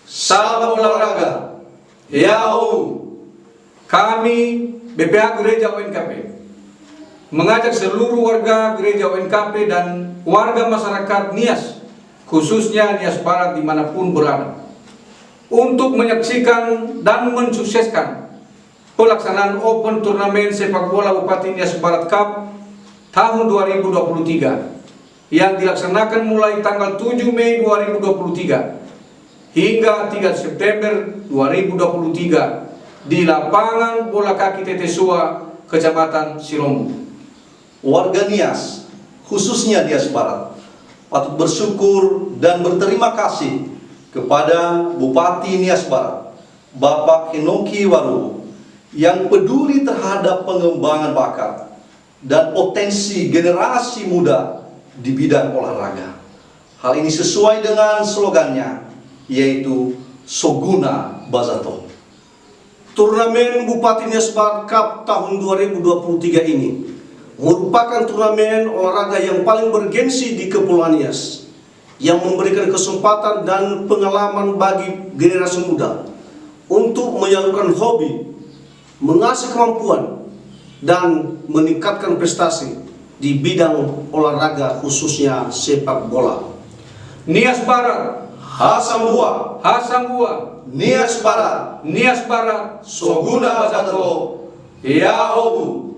Salam olahraga. Ya Om, kami BPH Gereja ONKP mengajak seluruh warga Gereja ONKP dan warga masyarakat Nias, khususnya Nias Barat dimanapun berada, untuk menyaksikan dan mensukseskan pelaksanaan Open Turnamen Sepak Bola Bupati Nias Barat Cup tahun 2023 yang dilaksanakan mulai tanggal 7 Mei 2023 hingga 3 September 2023 di lapangan bola kaki Tetesua, Kecamatan Silombu. Warga Nias, khususnya Nias Barat, patut bersyukur dan berterima kasih kepada Bupati Nias Barat, Bapak Henoki Waruwo, yang peduli terhadap pengembangan bakat dan potensi generasi muda di bidang olahraga. Hal ini sesuai dengan slogannya, yaitu Soguna Bazato. Turnamen Bupati Nias Barat Cup tahun 2023 ini merupakan turnamen olahraga yang paling bergensi di Kepulauan Nias, yang memberikan kesempatan dan pengalaman bagi generasi muda untuk menyalurkan hobi, mengasah kemampuan, dan meningkatkan prestasi di bidang olahraga, khususnya sepak bola. Nias Barat, Hasambua, Hasambua, Nias Barat, Nias Barat, Soguna Bazato, Ya Om.